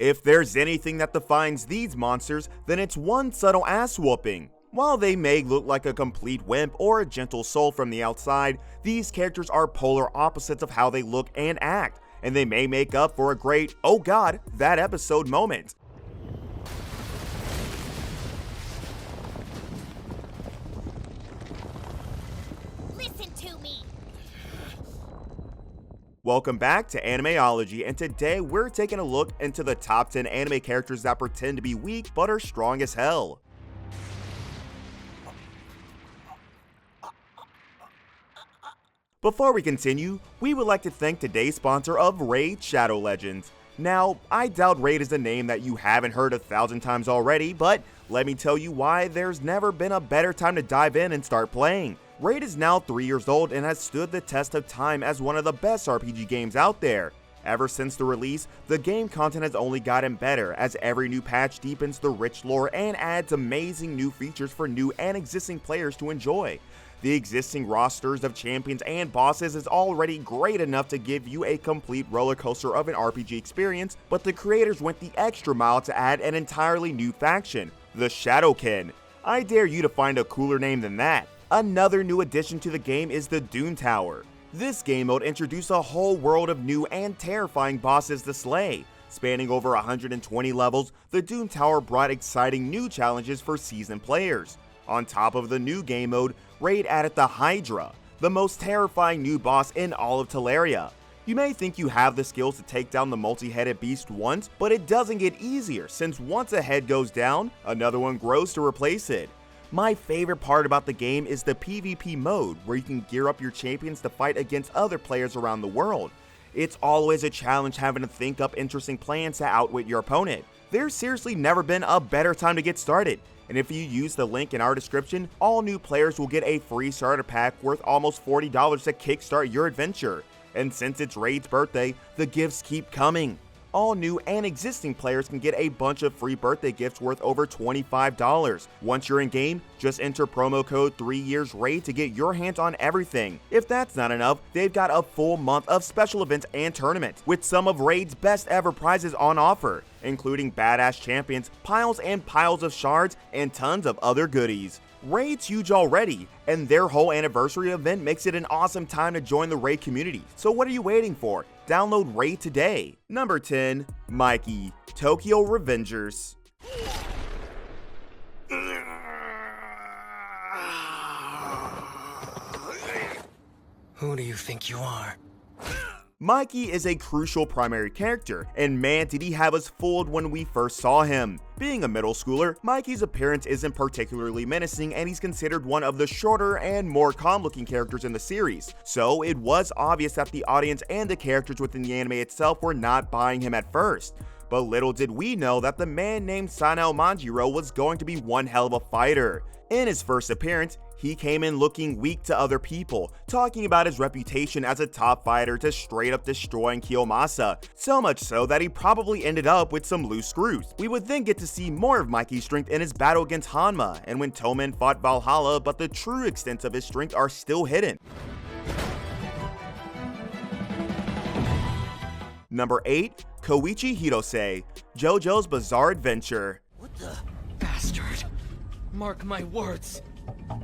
If there's anything that defines these monsters, then it's one subtle ass whooping. While they may look like a complete wimp or a gentle soul from the outside, these characters are polar opposites of how they look and act, and they may make up for a great, oh god, that episode moment. Listen to me. Welcome back to Animeology, and today we're taking a look into the top 10 anime characters that pretend to be weak but are strong as hell. Before we continue, we would like to thank today's sponsor of Raid Shadow Legends. Now, I doubt Raid is a name that you haven't heard 1,000 times already, but let me tell you why there's never been a better time to dive in and start playing. Raid is now 3 years old and has stood the test of time as one of the best RPG games out there. Ever since the release, the game content has only gotten better as every new patch deepens the rich lore and adds amazing new features for new and existing players to enjoy. The existing rosters of champions and bosses is already great enough to give you a complete roller coaster of an RPG experience, but the creators went the extra mile to add an entirely new faction, the Shadowkin. I dare you to find a cooler name than that. Another new addition to the game is the Dune Tower. This game mode introduced a whole world of new and terrifying bosses to slay. Spanning over 120 levels, the Dune Tower brought exciting new challenges for seasoned players. On top of the new game mode, Raid added the Hydra, the most terrifying new boss in all of Teleria. You may think you have the skills to take down the multi-headed beast once, but it doesn't get easier since once a head goes down, another one grows to replace it. My favorite part about the game is the PvP mode, where you can gear up your champions to fight against other players around the world. It's always a challenge having to think up interesting plans to outwit your opponent. There's seriously never been a better time to get started. And if you use the link in our description, all new players will get a free starter pack worth almost $40 to kickstart your adventure. And since it's Raid's birthday, the gifts keep coming. All new and existing players can get a bunch of free birthday gifts worth over $25. Once you're in game, just enter promo code 3YearsRaid to get your hands on everything. If that's not enough, they've got a full month of special events and tournaments, with some of Raid's best ever prizes on offer, including badass champions, piles and piles of shards, and tons of other goodies. Raid's huge already, and their whole anniversary event makes it an awesome time to join the Raid community. So what are you waiting for? Download Raid today. Number 10. Mikey, Tokyo Revengers. Who do you think you are? Mikey is a crucial primary character, and man did he have us fooled when we first saw him. Being a middle schooler, Mikey's appearance isn't particularly menacing and he's considered one of the shorter and more calm looking characters in the series, so it was obvious that the audience and the characters within the anime itself were not buying him at first. But little did we know that the man named Sano Manjiro was going to be one hell of a fighter. In his first appearance, he came in looking weak to other people, talking about his reputation as a top fighter to straight up destroying Kiyomasa, so much so that he probably ended up with some loose screws. We would then get to see more of Mikey's strength in his battle against Hanma and when Tomen fought Valhalla, but the true extents of his strength are still hidden. Number 8. Koichi Hirose, JoJo's Bizarre Adventure. What the? Bastard. Mark my words.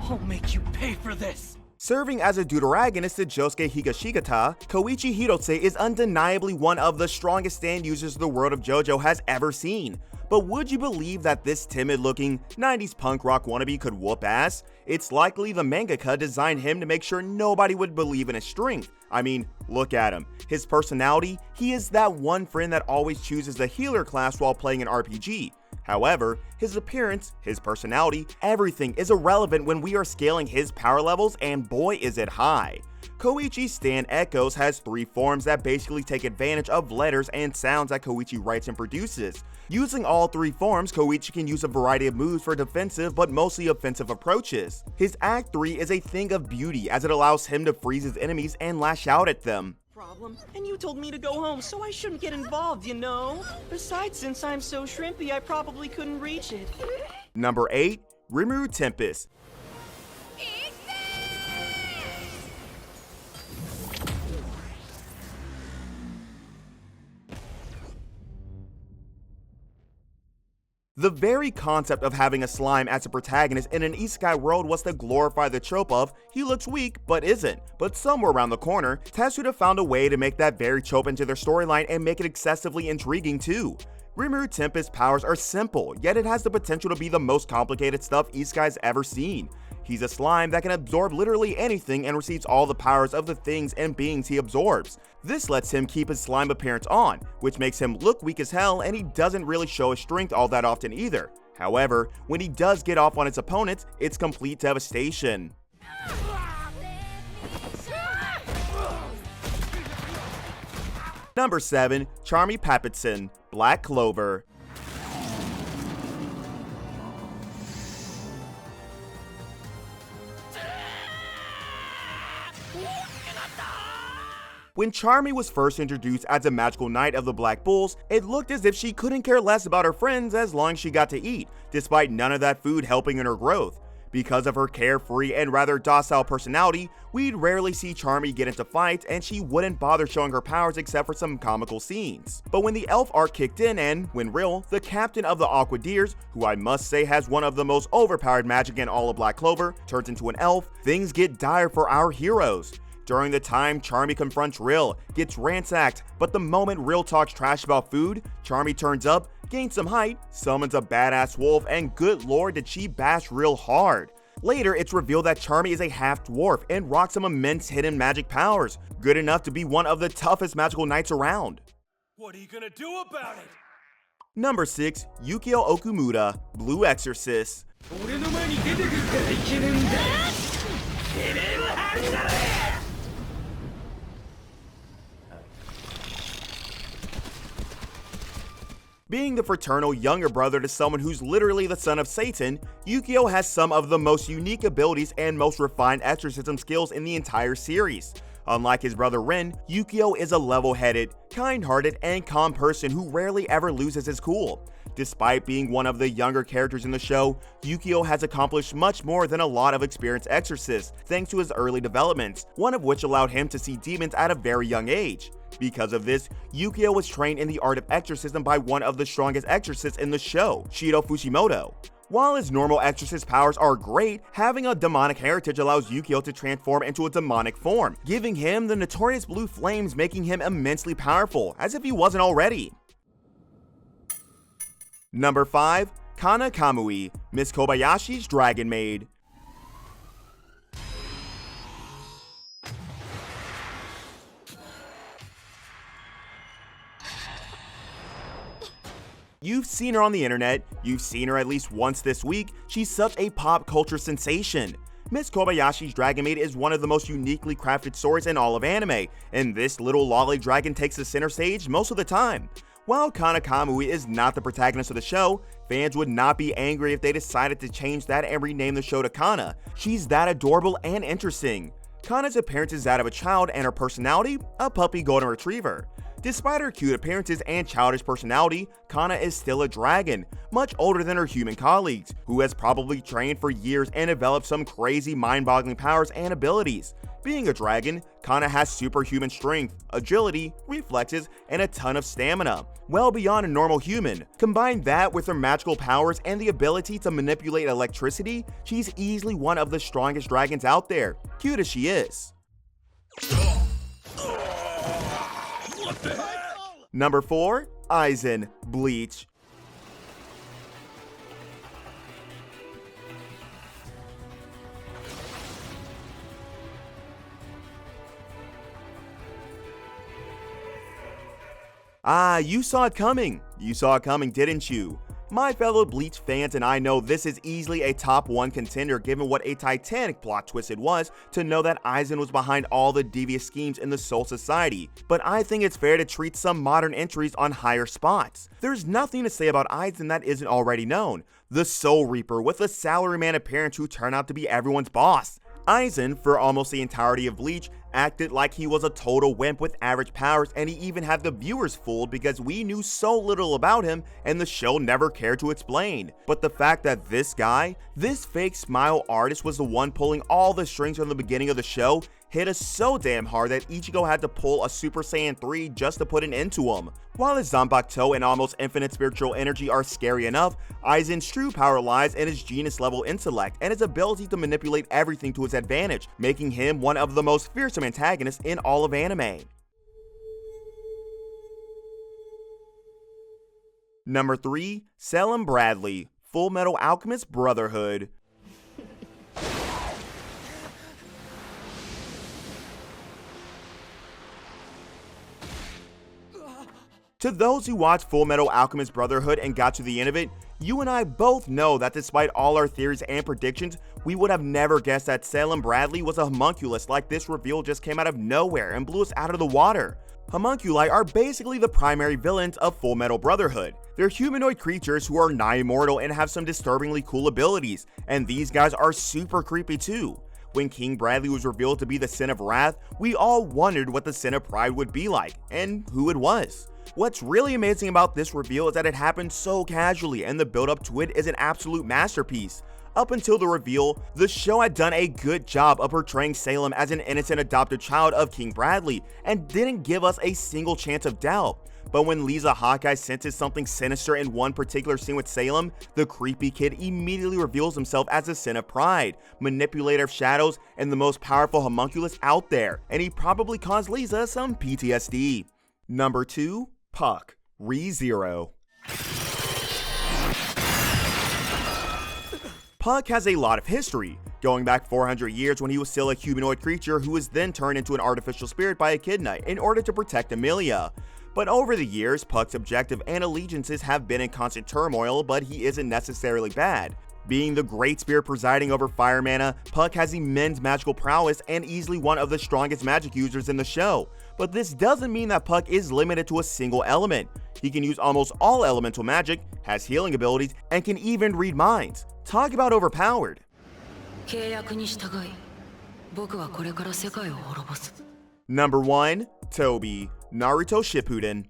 I'll make you pay for this! Serving as a deuteragonist to Josuke Higashigata, Koichi Hirose is undeniably one of the strongest stand users the world of JoJo has ever seen. But would you believe that this timid-looking 90s punk rock wannabe could whoop ass? It's likely the mangaka designed him to make sure nobody would believe in his strength. I mean, look at him. His personality, he is that one friend that always chooses the healer class while playing an RPG. However, his appearance, his personality, everything is irrelevant when we are scaling his power levels, and boy is it high. Koichi's stand Echoes has 3 forms that basically take advantage of letters and sounds that Koichi writes and produces. Using all 3 forms, Koichi can use a variety of moves for defensive but mostly offensive approaches. His Act 3 is a thing of beauty as it allows him to freeze his enemies and lash out at them. Problem. And you told me to go home, so I shouldn't get involved, you know? Besides, since I'm so shrimpy, I probably couldn't reach it. Number 8. Rimuru Tempest. The very concept of having a slime as a protagonist in an isekai world was to glorify the trope of he looks weak but isn't. But somewhere around the corner, Tetsuda found a way to make that very trope into their storyline and make it excessively intriguing too. Rimuru Tempest's powers are simple, yet it has the potential to be the most complicated stuff isekai's ever seen. He's a slime that can absorb literally anything and receives all the powers of the things and beings he absorbs. This lets him keep his slime appearance on, which makes him look weak as hell, and he doesn't really show his strength all that often either. However, when he does get off on his opponents, it's complete devastation. Number 7. Charmy Pappitson, Black Clover. When Charmy was first introduced as a magical knight of the Black Bulls, it looked as if she couldn't care less about her friends as long as she got to eat, despite none of that food helping in her growth. Because of her carefree and rather docile personality, we'd rarely see Charmy get into fights, and she wouldn't bother showing her powers except for some comical scenes. But when the elf arc kicked in and, when Rill, the captain of the Aqua Deers, who I must say has one of the most overpowered magic in all of Black Clover, turns into an elf, things get dire for our heroes. During the time Charmy confronts Rill, gets ransacked, but the moment Rill talks trash about food, Charmy turns up, gains some height, summons a badass wolf, and good lord did she bash Rill hard. Later, it's revealed that Charmy is a half-dwarf and rocks some immense hidden magic powers, good enough to be one of the toughest magical knights around. What are you gonna do about it? Number 6. Yukio Okumura, Blue Exorcist. Being the fraternal younger brother to someone who's literally the son of Satan, Yukio has some of the most unique abilities and most refined exorcism skills in the entire series. Unlike his brother Rin, Yukio is a level-headed, kind-hearted, and calm person who rarely ever loses his cool. Despite being one of the younger characters in the show, Yukio has accomplished much more than a lot of experienced exorcists thanks to his early developments, one of which allowed him to see demons at a very young age. Because of this, Yukio was trained in the art of exorcism by one of the strongest exorcists in the show, Shido Fushimoto. While his normal exorcist powers are great, having a demonic heritage allows Yukio to transform into a demonic form, giving him the notorious blue flames, making him immensely powerful, as if he wasn't already. Number 5. Kanna Kamui, Miss Kobayashi's Dragon Maid. You've seen her on the internet, you've seen her at least once this week, she's such a pop culture sensation. Miss Kobayashi's Dragon Maid is one of the most uniquely crafted stories in all of anime, and this little lolly dragon takes the center stage most of the time. While Kanna Kamui is not the protagonist of the show, fans would not be angry if they decided to change that and rename the show to Kanna. She's that adorable and interesting. Kanna's appearance is that of a child and her personality, a puppy golden retriever. Despite her cute appearances and childish personality, Kanna is still a dragon, much older than her human colleagues, who has probably trained for years and developed some crazy mind-boggling powers and abilities. Being a dragon, Kanna has superhuman strength, agility, reflexes, and a ton of stamina, well beyond a normal human. Combine that with her magical powers and the ability to manipulate electricity, she's easily one of the strongest dragons out there, cute as she is. Number 4. Aizen Bleach. You saw it coming. You saw it coming, didn't you? My fellow Bleach fans and I know this is easily a top 1 contender given what a titanic plot twist it was to know that Aizen was behind all the devious schemes in the Soul Society, but I think it's fair to treat some modern entries on higher spots. There's nothing to say about Aizen that isn't already known. The Soul Reaper with a salaryman appearance who turned out to be everyone's boss. Aizen, for almost the entirety of Bleach, acted like he was a total wimp with average powers, and he even had the viewers fooled because we knew so little about him and the show never cared to explain. But the fact that this guy, this fake smile artist, was the one pulling all the strings from the beginning of the show hit us so damn hard that Ichigo had to pull a Super Saiyan 3 just to put an end to him. While his Zanbakuto and almost infinite spiritual energy are scary enough, Aizen's true power lies in his genius level intellect and his ability to manipulate everything to his advantage, making him one of the most fearsome antagonists in all of anime. Number 3. Selim Bradley, Fullmetal Alchemist Brotherhood. To those who watched Fullmetal Alchemist Brotherhood and got to the end of it, you and I both know that despite all our theories and predictions, we would have never guessed that Selim Bradley was a homunculus. Like, this reveal just came out of nowhere and blew us out of the water. Homunculi are basically the primary villains of Fullmetal Brotherhood. They're humanoid creatures who are nigh immortal and have some disturbingly cool abilities, and these guys are super creepy too. When King Bradley was revealed to be the Sin of Wrath, we all wondered what the Sin of Pride would be like, and who it was. What's really amazing about this reveal is that it happened so casually, and the build up to it is an absolute masterpiece. Up until the reveal, the show had done a good job of portraying Selim as an innocent adopted child of King Bradley, and didn't give us a single chance of doubt. But when Lisa Hawkeye senses something sinister in one particular scene with Selim, the creepy kid immediately reveals himself as the Sin of Pride, manipulator of shadows, and the most powerful homunculus out there, and he probably caused Lisa some PTSD. Number 2. Puck, ReZero. Puck has a lot of history, going back 400 years when he was still a humanoid creature who was then turned into an artificial spirit by Echidna in order to protect Amelia. But over the years, Puck's objective and allegiances have been in constant turmoil, but he isn't necessarily bad. Being the great spirit presiding over fire mana, Puck has immense magical prowess and easily one of the strongest magic users in the show. But this doesn't mean that Puck is limited to a single element. He can use almost all elemental magic, has healing abilities, and can even read minds. Talk about overpowered. Number 1. Tobi, Naruto Shippuden.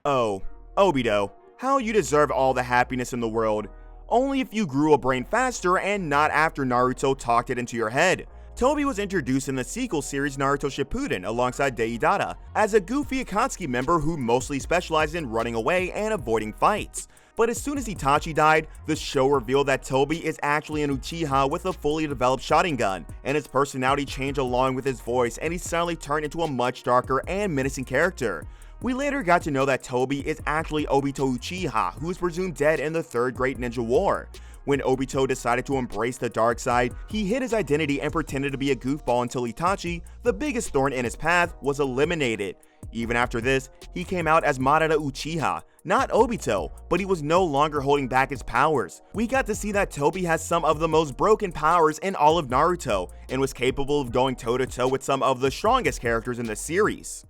Oh, Obito, how you deserve all the happiness in the world. Only if you grew a brain faster and not after Naruto talked it into your head. Tobi was introduced in the sequel series Naruto Shippuden alongside Deidara as a goofy Akatsuki member who mostly specialized in running away and avoiding fights. But as soon as Itachi died, the show revealed that Tobi is actually an Uchiha with a fully developed Sharingan, and his personality changed along with his voice, and he suddenly turned into a much darker and menacing character. We later got to know that Tobi is actually Obito Uchiha, who is presumed dead in the Third Great Ninja War. When Obito decided to embrace the dark side, he hid his identity and pretended to be a goofball until Itachi, the biggest thorn in his path, was eliminated. Even after this, he came out as Madara Uchiha, not Obito, but he was no longer holding back his powers. We got to see that Tobi has some of the most broken powers in all of Naruto, and was capable of going toe-to-toe with some of the strongest characters in the series.